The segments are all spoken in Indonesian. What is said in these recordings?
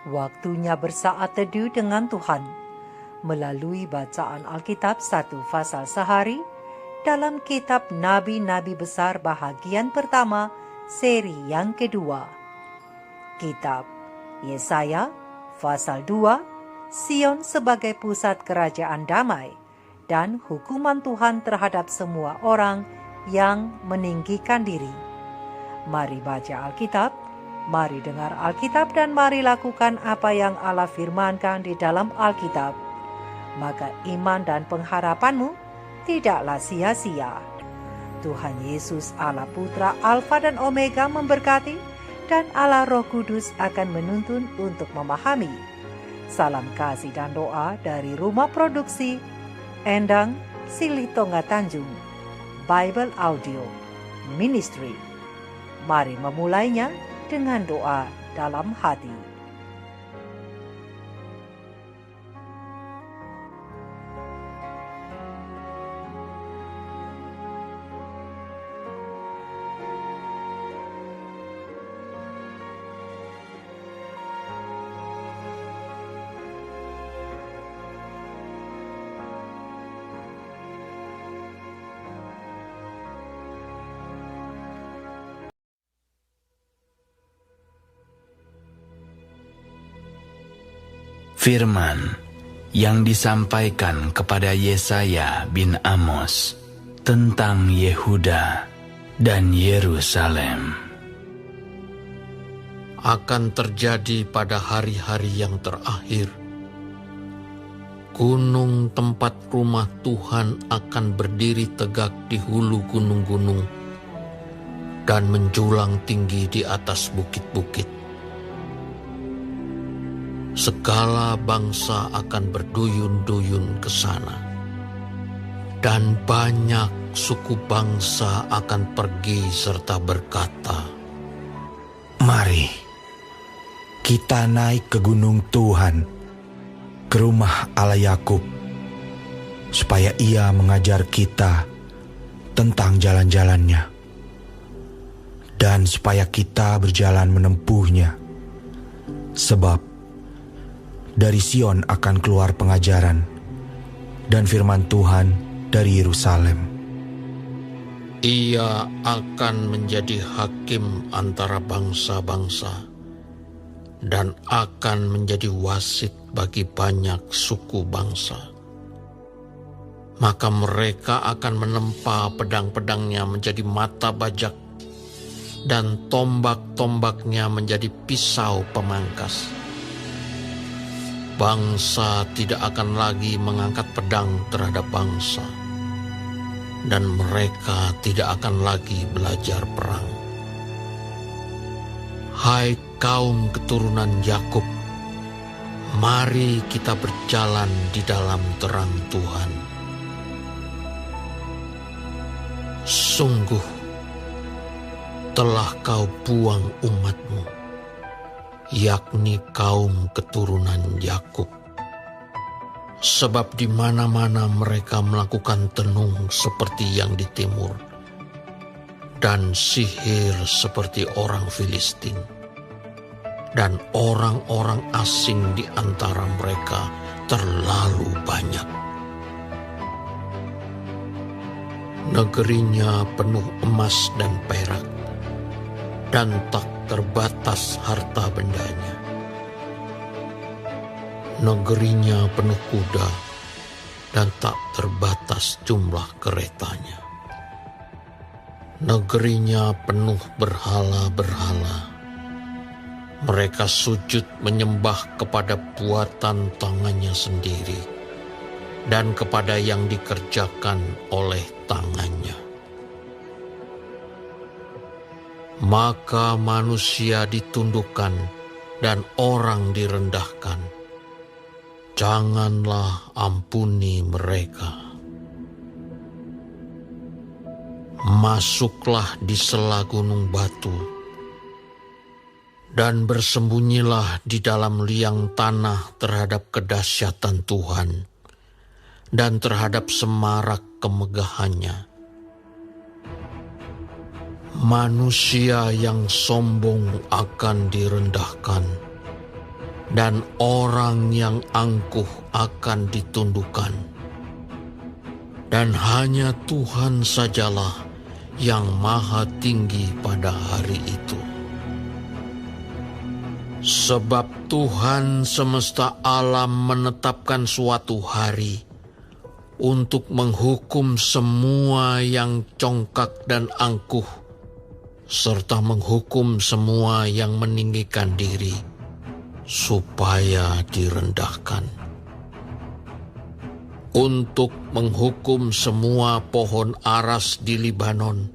Waktunya bersaat teduh dengan Tuhan melalui bacaan Alkitab satu pasal sehari dalam kitab Nabi-Nabi Besar bahagian pertama, seri yang kedua. Kitab Yesaya pasal 2, Sion sebagai pusat kerajaan damai dan hukuman Tuhan terhadap semua orang yang meninggikan diri. Mari baca Alkitab, mari dengar Alkitab, dan mari lakukan apa yang Allah firmankan di dalam Alkitab. Maka iman dan pengharapanmu tidaklah sia-sia. Tuhan Yesus Allah Putra Alfa dan Omega memberkati, dan Allah Roh Kudus akan menuntun untuk memahami. Salam kasih dan doa dari Rumah Produksi Endang Silitonga Tanjung Bible Audio Ministry. Mari memulainya dengan doa dalam hati. Firman yang disampaikan kepada Yesaya bin Amos tentang Yehuda dan Yerusalem. Akan terjadi pada hari-hari yang terakhir, gunung tempat rumah Tuhan akan berdiri tegak di hulu gunung-gunung dan menjulang tinggi di atas bukit-bukit. Segala bangsa akan berduyun-duyun ke sana, dan banyak suku bangsa akan pergi serta berkata, "Mari, kita naik ke gunung Tuhan, ke rumah Allah Yakub, supaya Ia mengajar kita tentang jalan-jalannya, dan supaya kita berjalan menempuhnya. Sebab dari Sion akan keluar pengajaran, dan firman Tuhan dari Yerusalem. Ia akan menjadi hakim antara bangsa-bangsa, dan akan menjadi wasit bagi banyak suku bangsa. Maka mereka akan menempa pedang-pedangnya menjadi mata bajak, dan tombak-tombaknya menjadi pisau pemangkas. Bangsa tidak akan lagi mengangkat pedang terhadap bangsa, dan mereka tidak akan lagi belajar perang. Hai kaum keturunan Yakub, mari kita berjalan di dalam terang Tuhan. Sungguh telah kau buang umatmu, yakni kaum keturunan Yakub. Sebab di mana-mana mereka melakukan tenung seperti yang di timur, dan sihir seperti orang Filistin, dan orang-orang asing di antara mereka terlalu banyak. Negerinya penuh emas dan perak, dan tak terbatas harta bendanya. Negerinya penuh kuda, dan tak terbatas jumlah keretanya. Negerinya penuh berhala-berhala. Mereka sujud menyembah kepada buatan tangannya sendiri, dan kepada yang dikerjakan oleh tangannya. Maka manusia ditundukkan dan orang direndahkan. Janganlah ampuni mereka. Masuklah di sela gunung batu, dan bersembunyilah di dalam liang tanah terhadap kedahsyatan Tuhan dan terhadap semarak kemegahannya. Manusia yang sombong akan direndahkan, dan orang yang angkuh akan ditundukkan. Dan hanya Tuhan sajalah yang maha tinggi pada hari itu. Sebab Tuhan semesta alam menetapkan suatu hari untuk menghukum semua yang congkak dan angkuh, serta menghukum semua yang meninggikan diri, supaya direndahkan. Untuk menghukum semua pohon aras di Libanon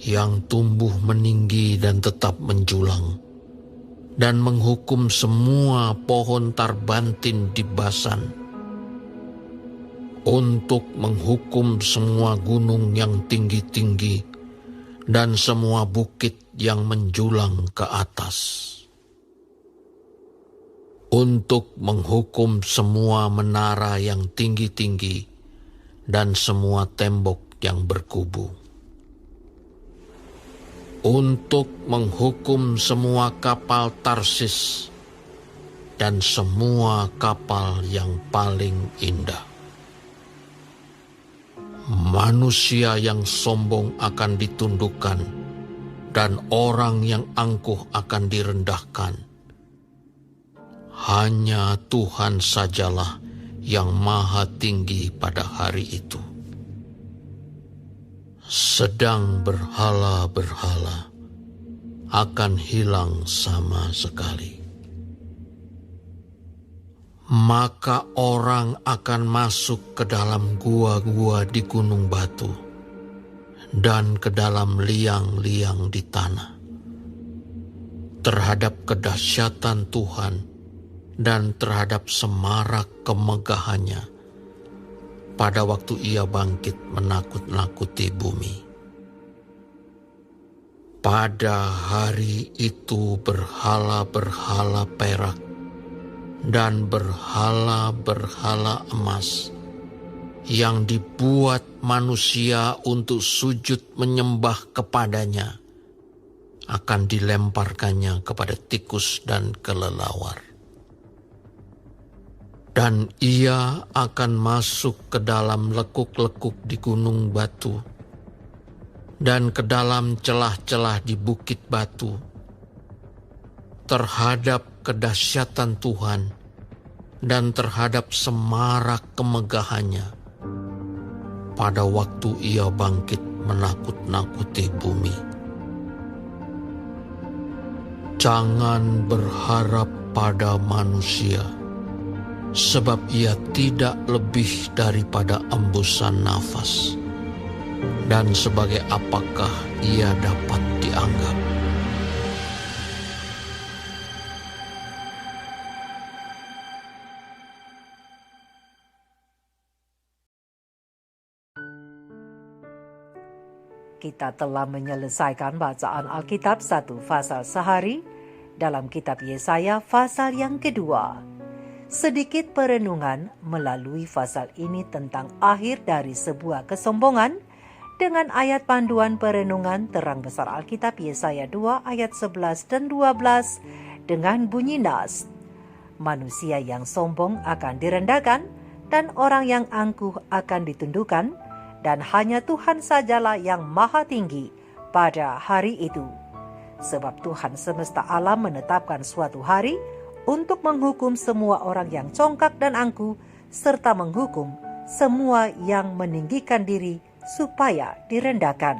yang tumbuh meninggi dan tetap menjulang, dan menghukum semua pohon tarbantin di Basan, untuk menghukum semua gunung yang tinggi-tinggi dan semua bukit yang menjulang ke atas, untuk menghukum semua menara yang tinggi-tinggi dan semua tembok yang berkubu, untuk menghukum semua kapal Tarsis dan semua kapal yang paling indah. Manusia yang sombong akan ditundukkan, dan orang yang angkuh akan direndahkan. Hanya Tuhan sajalah yang maha tinggi pada hari itu. Sedang berhala-berhala akan hilang sama sekali. Maka orang akan masuk ke dalam gua-gua di gunung batu dan ke dalam liang-liang di tanah terhadap kedahsyatan Tuhan dan terhadap semarak kemegahannya pada waktu Ia bangkit menakut-nakuti bumi. Pada hari itu berhala-berhala perak dan berhala-berhala emas yang dibuat manusia untuk sujud menyembah kepadanya akan dilemparkannya kepada tikus dan kelelawar. Dan ia akan masuk ke dalam lekuk-lekuk di gunung batu dan ke dalam celah-celah di bukit batu terhadap kedahsyatan Tuhan dan terhadap semarak kemegahannya pada waktu Ia bangkit menakut-nakuti bumi. Jangan berharap pada manusia, sebab ia tidak lebih daripada embusan nafas, dan sebagai apakah ia dapat dianggap? Kita telah menyelesaikan bacaan Alkitab 1 Fasal sehari dalam kitab Yesaya Fasal yang kedua. Sedikit perenungan melalui fasal ini tentang akhir dari sebuah kesombongan dengan ayat panduan perenungan terang besar Alkitab Yesaya 2 ayat 11 dan 12 dengan bunyi nas. Manusia yang sombong akan direndahkan dan orang yang angkuh akan ditundukkan, dan hanya Tuhan sajalah yang maha tinggi pada hari itu. Sebab Tuhan semesta alam menetapkan suatu hari untuk menghukum semua orang yang congkak dan angkuh, serta menghukum semua yang meninggikan diri supaya direndahkan.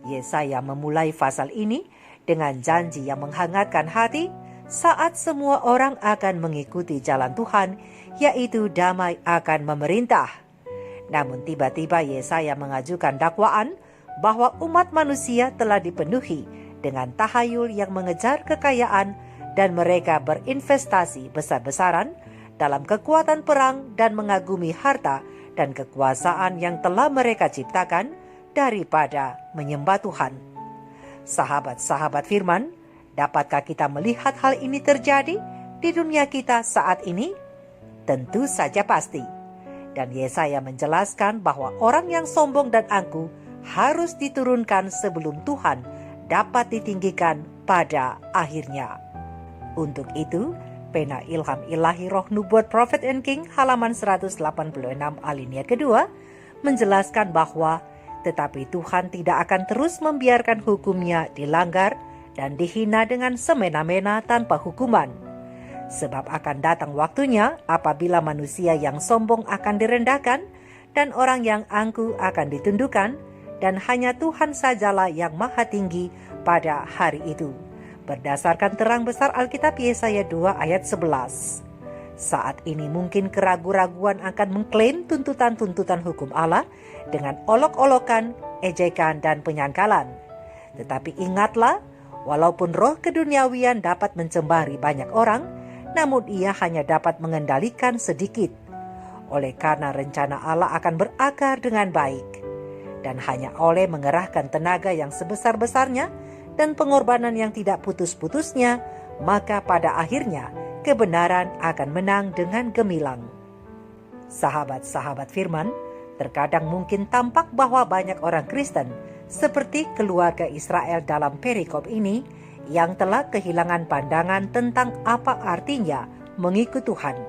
Yesaya memulai fasal ini dengan janji yang menghangatkan hati saat semua orang akan mengikuti jalan Tuhan, yaitu damai akan memerintah. Namun tiba-tiba Yesaya mengajukan dakwaan bahwa umat manusia telah dipenuhi dengan tahayul yang mengejar kekayaan, dan mereka berinvestasi besar-besaran dalam kekuatan perang dan mengagumi harta dan kekuasaan yang telah mereka ciptakan daripada menyembah Tuhan. Sahabat-sahabat firman, dapatkah kita melihat hal ini terjadi di dunia kita saat ini? Tentu saja pasti. Dan Yesaya menjelaskan bahwa orang yang sombong dan angkuh harus diturunkan sebelum Tuhan dapat ditinggikan pada akhirnya. Untuk itu, Pena Ilham Ilahi Roh Nubuat Prophet and King halaman 186 alinea kedua menjelaskan bahwa tetapi Tuhan tidak akan terus membiarkan hukumnya dilanggar dan dihina dengan semena-mena tanpa hukuman. Sebab akan datang waktunya apabila manusia yang sombong akan direndahkan dan orang yang angkuh akan ditundukkan, dan hanya Tuhan sajalah yang maha tinggi pada hari itu. Berdasarkan terang besar Alkitab Yesaya 2 ayat 11. Saat ini mungkin keraguan-raguan akan mengklaim tuntutan-tuntutan hukum Allah dengan olok-olokan, ejekan, dan penyangkalan. Tetapi ingatlah, walaupun roh keduniawian dapat mencembari banyak orang, namun ia hanya dapat mengendalikan sedikit. Oleh karena rencana Allah akan berakar dengan baik. Dan hanya oleh mengerahkan tenaga yang sebesar-besarnya dan pengorbanan yang tidak putus-putusnya, maka pada akhirnya kebenaran akan menang dengan gemilang. Sahabat-sahabat firman, terkadang mungkin tampak bahwa banyak orang Kristen seperti keluarga Israel dalam perikop ini yang telah kehilangan pandangan tentang apa artinya mengikut Tuhan.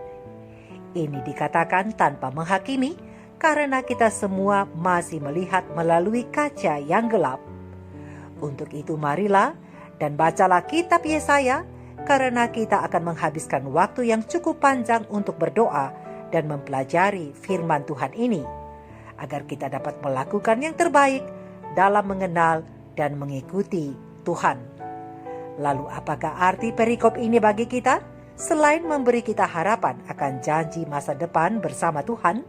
Ini dikatakan tanpa menghakimi karena kita semua masih melihat melalui kaca yang gelap. Untuk itu marilah dan bacalah kitab Yesaya, karena kita akan menghabiskan waktu yang cukup panjang untuk berdoa dan mempelajari firman Tuhan ini, agar kita dapat melakukan yang terbaik dalam mengenal dan mengikuti Tuhan. Lalu apakah arti perikop ini bagi kita, selain memberi kita harapan akan janji masa depan bersama Tuhan?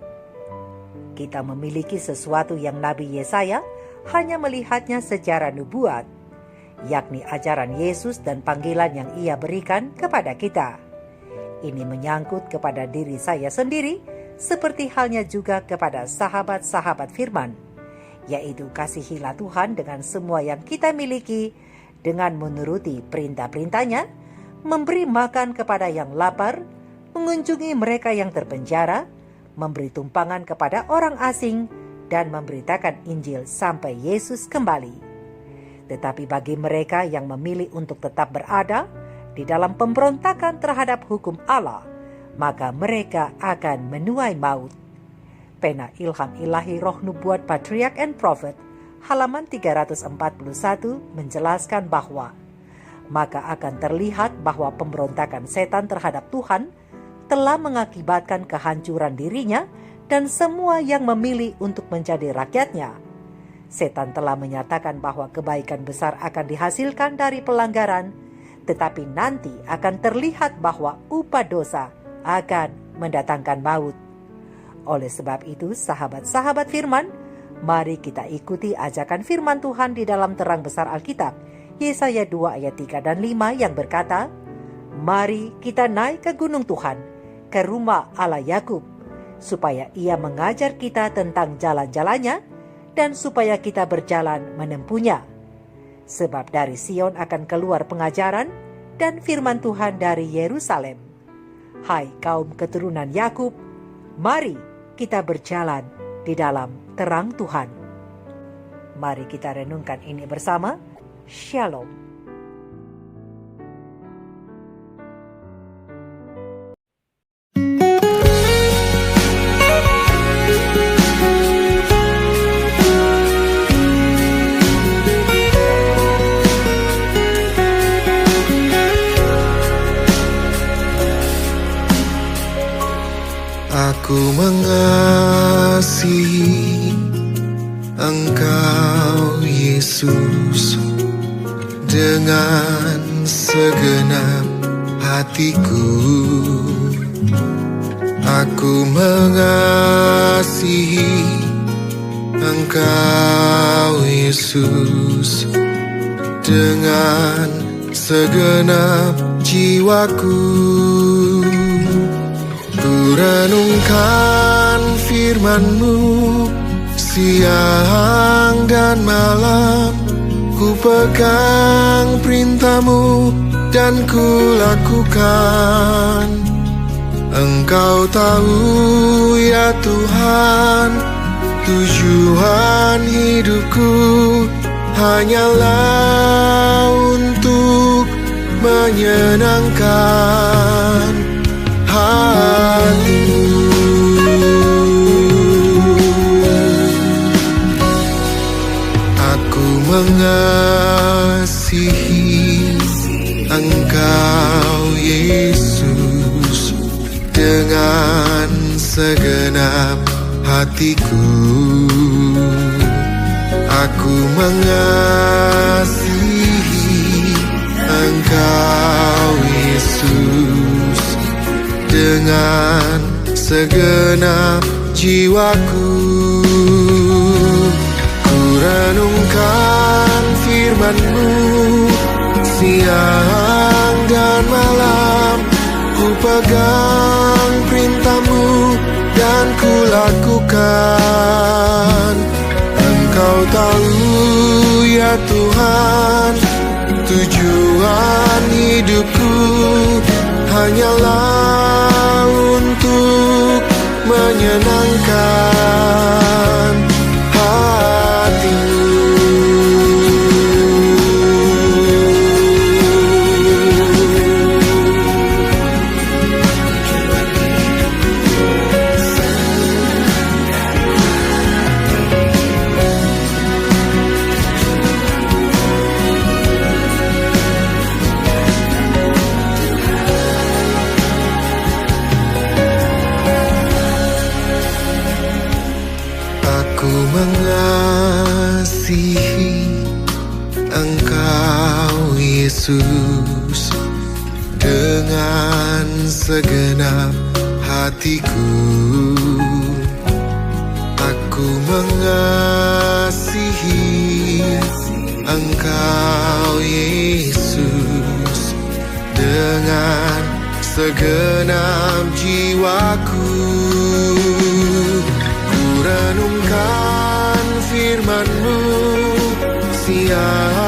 Kita memiliki sesuatu yang Nabi Yesaya hanya melihatnya secara nubuat, yakni ajaran Yesus dan panggilan yang ia berikan kepada kita. Ini menyangkut kepada diri saya sendiri, seperti halnya juga kepada sahabat-sahabat firman, yaitu kasihilah Tuhan dengan semua yang kita miliki, dengan menuruti perintah-perintahnya, memberi makan kepada yang lapar, mengunjungi mereka yang terpenjara, memberi tumpangan kepada orang asing, dan memberitakan Injil sampai Yesus kembali. Tetapi bagi mereka yang memilih untuk tetap berada di dalam pemberontakan terhadap hukum Allah, maka mereka akan menuai maut. Pena Ilham Ilahi Roh Nubuat Patriarch and Prophet halaman 341 menjelaskan bahwa maka akan terlihat bahwa pemberontakan setan terhadap Tuhan telah mengakibatkan kehancuran dirinya dan semua yang memilih untuk menjadi rakyatnya. Setan telah menyatakan bahwa kebaikan besar akan dihasilkan dari pelanggaran, tetapi nanti akan terlihat bahwa upah dosa akan mendatangkan maut. Oleh sebab itu, sahabat-sahabat firman, mari kita ikuti ajakan firman Tuhan di dalam terang besar Alkitab, Yesaya 2 ayat 3 dan 5 yang berkata, "Mari kita naik ke gunung Tuhan, ke rumah Allah Yakub, supaya ia mengajar kita tentang jalan-jalannya, dan supaya kita berjalan menempuhnya. Sebab dari Sion akan keluar pengajaran dan firman Tuhan dari Yerusalem. Hai kaum keturunan Yakub, mari kita berjalan di dalam terang Tuhan." Mari kita renungkan ini bersama. Shalom. Aku mengasihi Engkau Yesus dengan segenap hatiku. Aku mengasihi Engkau Yesus dengan segenap jiwaku. Ku renungkan firman-Mu siang dan malam, ku pegang perintah-Mu dan ku lakukan. Engkau tahu ya Tuhan, tujuan hidupku hanyalah untuk menyenangkan hatimu. Aku mengasihi Engkau Yesus dengan segenap hatiku. Aku mengasihi Engkau Yesus dengan segenap jiwaku. Ku renungkan firman-Mu siang dan malam, ku pegang perintah-Mu dan ku lakukan. Engkau tahu ya Tuhan, tujuan hidupku hanyalah untuk menyenangkan hati-Mu. Aku mengasihi Engkau Yesus dengan segenap hatiku. Aku mengasihi Engkau Yesus dengan segenap jiwaku. Ku renungkan firman-Mu siang